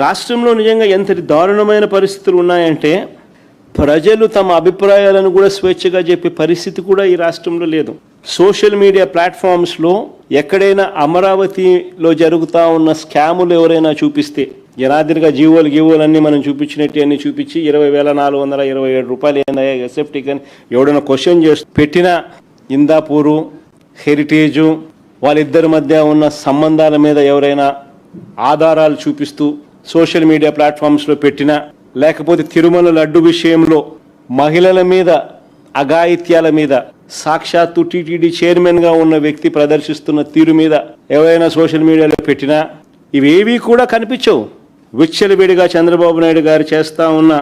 రాష్ట్రంలో నిజంగా ఎంతటి దారుణమైన పరిస్థితులు ఉన్నాయంటే ప్రజలు తమ అభిప్రాయాలను కూడా స్వేచ్ఛగా చెప్పే పరిస్థితి కూడా ఈ రాష్ట్రంలో లేదు. సోషల్ మీడియా ప్లాట్ఫామ్స్లో ఎక్కడైనా అమరావతిలో జరుగుతూ ఉన్న స్కాములు ఎవరైనా చూపిస్తే జనాదిరిగా గీవోలు అన్నీ మనం చూపించినట్టు అన్నీ చూపించి 20,427 రూపాయలు ఏందా ఎస్ఎఫ్టీకి అని ఎవడైనా క్వశ్చన్ చేస్తూ పెట్టిన ఇందాపూరు హెరిటేజు వాళ్ళిద్దరి మధ్య ఉన్న సంబంధాల మీద ఎవరైనా ఆధారాలు చూపిస్తూ సోషల్ మీడియా ప్లాట్ఫామ్స్లో పెట్టినా, లేకపోతే తిరుమల లడ్డు విషయంలో మహిళల మీద అఘాయిత్యాల మీద సాక్షాత్తు టీటీడీ చైర్మన్గా ఉన్న వ్యక్తి ప్రదర్శిస్తున్న తీరు మీద ఎవరైనా సోషల్ మీడియాలో పెట్టినా ఇవేవీ కూడా కనిపించవు. విచ్చలవిడిగా చంద్రబాబు నాయుడు గారు చేస్తూ ఉన్న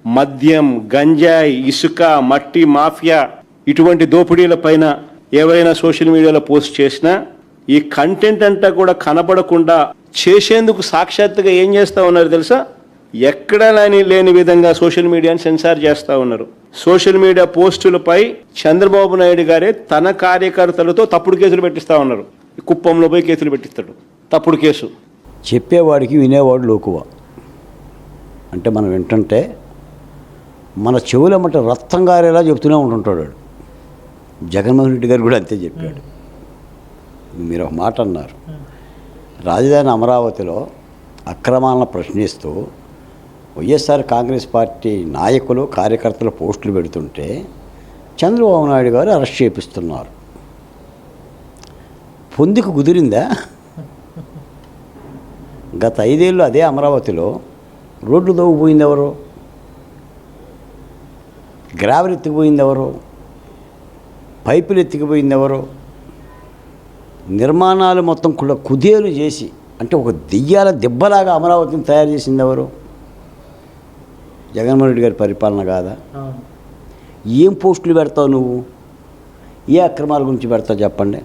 మద్యం, గంజాయి, ఇసుక, మట్టి మాఫియా ఇటువంటి దోపిడీల పైన ఎవరైనా సోషల్ మీడియాలో పోస్ట్ చేసినా ఈ కంటెంట్ అంతా కూడా కనపడకుండా చేసేందుకు సాక్షాత్తుగా ఏం చేస్తూ ఉన్నారు తెలుసా? ఎక్కడా లేని విధంగా సోషల్ మీడియాని సెన్సార్ చేస్తూ ఉన్నారు. సోషల్ మీడియా పోస్టులపై చంద్రబాబు నాయుడు గారే తన కార్యకర్తలతో తప్పుడు కేసులు పెట్టిస్తూ ఉన్నారు. కుప్పంలో పోయి కేసులు పెట్టిస్తాడు, తప్పుడు కేసు. చెప్పేవాడికి వినేవాడు లోకువ. అంటే మనం వింటుంటే మన చెవులమ్మట రక్తం గారేలా చెప్తూనే ఉంటుంటాడు. జగన్మోహన్ రెడ్డి గారు కూడా అంతే చెప్పాడు. మీరు ఒక మాట అన్నారు, రాజధాని అమరావతిలో అక్రమాలను ప్రశ్నిస్తూ వైఎస్ఆర్ కాంగ్రెస్ పార్టీ నాయకులు కార్యకర్తలు పోస్టులు పెడుతుంటే చంద్రబాబు నాయుడు గారు అరెస్ట్ చేపిస్తున్నారు. పొందికి కుదిరిందా? గత 5 ఏళ్ళు అదే అమరావతిలో రోడ్లు తవ్వుపోయింది ఎవరు? గ్రావెల్ ఎత్తికిపోయింది ఎవరు? పైపులు ఎత్తికిపోయింది ఎవరు? నిర్మాణాలు మొత్తం కూడా కుదేలు చేసి అంటే ఒక దెయ్యాల దెబ్బలాగా అమరావతిని తయారు చేసింది ఎవరు? జగన్మోహన్ రెడ్డి గారి పరిపాలన కాదా? ఏం పోస్టులు పెడతావు నువ్వు? ఏ అక్రమాల గురించి పెడతావు చెప్పండి.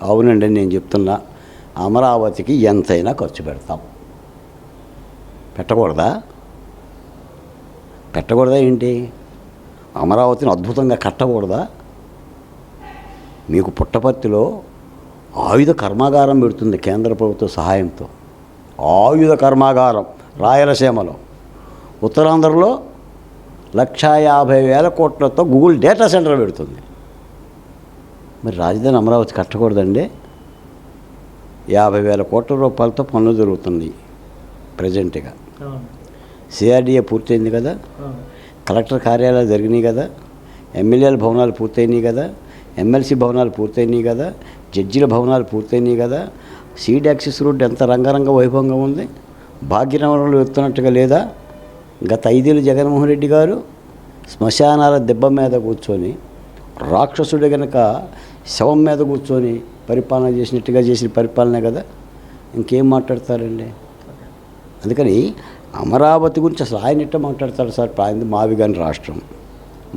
అవునండి, నేను చెప్తున్నా, అమరావతికి ఎంతైనా ఖర్చు పెడతాం. పెట్టకూడదా? ఏంటి? అమరావతిని అద్భుతంగా కట్టకూడదా? మీకు పుట్టపర్తిలో ఆయుధ కర్మాగారం పెడుతుంది కేంద్ర ప్రభుత్వ సహాయంతో. ఆయుధ కర్మాగారం రాయలసీమలో. ఉత్తరాంధ్రలో 1,50,000 కోట్లతో గూగుల్ డేటా సెంటర్ పెడుతుంది. మరి రాజధాని అమరావతి కట్టకూడదండి? 50,000 కోట్ల రూపాయలతో పనులు జరుగుతుంది ప్రజెంట్గా. సిఆర్డీఏ పూర్తయింది కదా, కలెక్టర్ కార్యాలయాలు జరిగినాయి కదా, ఎమ్మెల్యేల భవనాలు పూర్తయినాయి కదా, ఎమ్మెల్సీ భవనాలు పూర్తయినాయి కదా, జడ్జీల భవనాలు పూర్తయినాయి కదా. సీడ్ యాక్సెస్ రోడ్డు ఎంత రంగరంగ వైభవంగా ఉంది. భాగ్యనగరంలో ఎత్తున్నట్టుగా లేదా? గత 5 ఏళ్ళు జగన్మోహన్ రెడ్డి గారు శ్మశానాల దెబ్బ మీద కూర్చొని రాక్షసుడి కనుక శవం మీద కూర్చొని పరిపాలన చేసినట్టుగా చేసిన పరిపాలనే కదా. ఇంకేం మాట్లాడతారండి? అందుకని అమరావతి గురించి అసలు ఆయన ఎట్లా మాట్లాడతాడు సార్? ఆయన మావిగాని రాష్ట్రం.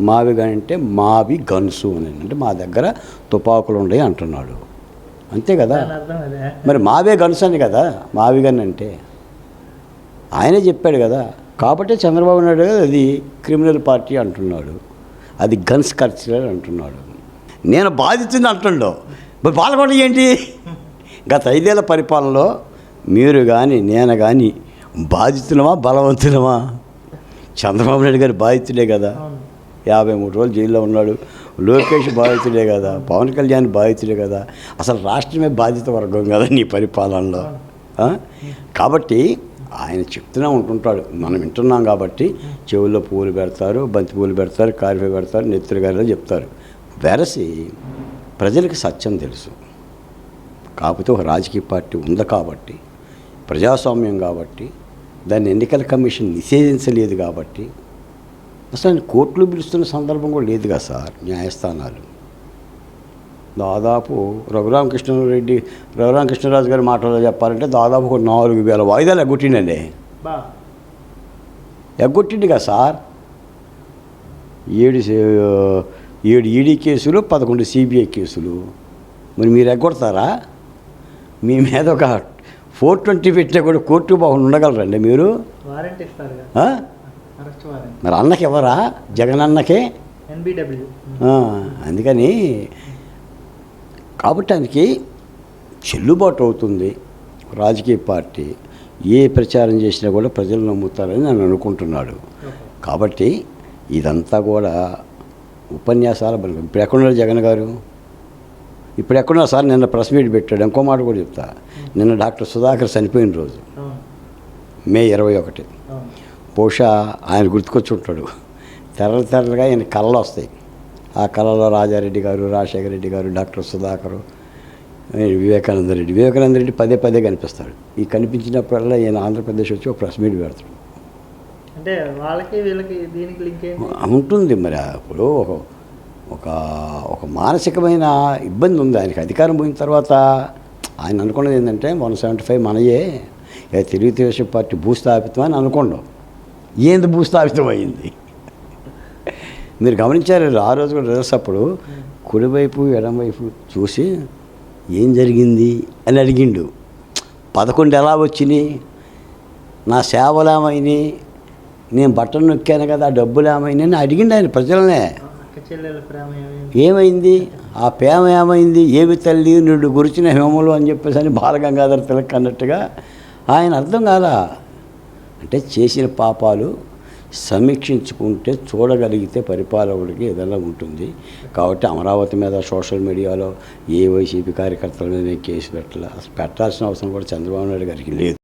మావిగాని అంటే మావి గన్సు అని, అంటే మా దగ్గర తుపాకులు ఉన్నాయి అంటున్నాడు. అంతే కదా. మరి మావే గన్స్ అని కదా మావిగాని అంటే. ఆయనే చెప్పాడు కదా. కాబట్టి చంద్రబాబు నాయుడు గారు అది క్రిమినల్ పార్టీ అంటున్నాడు, అది గన్స్ కల్చరల్ అంటున్నాడు. నేను బాధితుని అంటుండో మరి పాల్గొండ ఏంటి? గత 5 ఏళ్ల పరిపాలనలో మీరు కానీ నేను కానీ బాధితులమా బలవంతులమా? చంద్రబాబు నాయుడు గారు బాధితులే కదా. 53 రోజులు జైల్లో ఉన్నాడు. లోకేష్ బాధితులే కదా, పవన్ కళ్యాణ్ బాధితులే కదా. అసలు రాష్ట్రమే బాధిత వర్గం కదా నీ పరిపాలనలో. కాబట్టి ఆయన చెప్తూనే ఉంటుంటాడు, మనం వింటున్నాం కాబట్టి. చెవుల్లో పువ్వులు పెడతారు, బంతి పువ్వులు పెడతారు, కారిఫే పెడతారు, నెత్తురు గారిలో చెప్తారు. వెరసి ప్రజలకు సత్యం తెలుసు. కాకపోతే ఒక రాజకీయ పార్టీ ఉంది కాబట్టి, ప్రజాస్వామ్యం కాబట్టి, దాన్ని ఎన్నికల కమిషన్ నిషేధించలేదు కాబట్టి, అసలు కోర్టులు పిలుస్తున్న సందర్భం కూడా లేదు కదా సార్. న్యాయస్థానాలు దాదాపు రఘురామకృష్ణరాజు గారి మాటల్లో చెప్పాలంటే దాదాపు ఒక 4,000 వాయిదాలు ఎగ్గొట్టిండండి. ఎగ్గొట్టిండు కదా సార్. 7 ఈడీ కేసులు, 11 సిబిఐ కేసులు. మరి మీరు ఎగ్గొడతారా? మీ మీద ఒక 420 పెట్టే కూడా కోర్టు బాగుండి ఉండగలరండి మీరు? మరి అన్నకి ఎవరా? జగన్ అన్నకే. అందుకని కాబట్టి ఆయనకి చెల్లుబాటు అవుతుంది రాజకీయ పార్టీ. ఏ ప్రచారం చేసినా కూడా ప్రజలు నమ్ముతారని నేను అనుకుంటున్నాడు. కాబట్టి ఇదంతా కూడా ఉపన్యాసాల బలం. ఇప్పుడు ఎక్కడున్నారు జగన్ గారు? ఇప్పుడు ఎక్కడున్నారు సార్? నిన్న ప్రెస్ మీట్ పెట్టాడు. ఇంకో మాట కూడా చెప్తా. నిన్న డాక్టర్ సుధాకర్ చనిపోయిన రోజు మే 21. బహుశా ఆయన గుర్తుకొచ్చి ఉంటాడు. తెరలుగా ఆయన కళలు వస్తాయి. ఆ కళలో రాజారెడ్డి గారు, రాజశేఖర రెడ్డి గారు, డాక్టర్ సుధాకరు, వివేకానంద రెడ్డి పదే పదే కనిపిస్తాడు. ఈ కనిపించినప్పుడల్లా ఈయన ఆంధ్రప్రదేశ్ వచ్చి ఒక ప్రెస్ మీట్ పెడతాడు. అంటే వాళ్ళకి వీళ్ళకి దీనికి లింక్ ఉంటుంది. మరి ఇప్పుడు ఒక మానసికమైన ఇబ్బంది ఉంది ఆయనకి. అధికారం పోయిన తర్వాత ఆయన అనుకున్నది ఏంటంటే 175 మనయే, తెలుగుదేశం పార్టీ భూస్థాపితం అని అనుకోండు. ఏంది భూస్థాపితం అయింది? మీరు గమనించారు ఆ రోజు కూడా రిజల్ట్స్ అప్పుడు కుడివైపు ఎడమవైపు చూసి ఏం జరిగింది అని అడిగిండు. 11 ఎలా వచ్చినాయి, నా సేవలు ఏమైనాయి, నేను బట్టలు నొక్కాను కదా ఆ డబ్బులు ఏమైనాయి అని అడిగిండు ఆయన ప్రజలనే. ఏమైంది ఆ ప్రేమ, ఏమైంది, ఏమి తల్లి నిన్ను గురిచిన హేమలు అని చెప్పేసి అని బాలగంగాధర తిలక్ అన్నట్టుగా ఆయన అర్థం కాదా. అంటే చేసిన పాపాలు సమీక్షించుకుంటే చూడగలిగితే పరిపాలకుడికి ఏదైనా ఉంటుంది. కాబట్టి అమరావతి మీద సోషల్ మీడియాలో ఏ వైసీపీ కార్యకర్తల మీద కేసు పెట్టాల్సిన అవసరం కూడా చంద్రబాబు నాయుడు గారికి లేదు.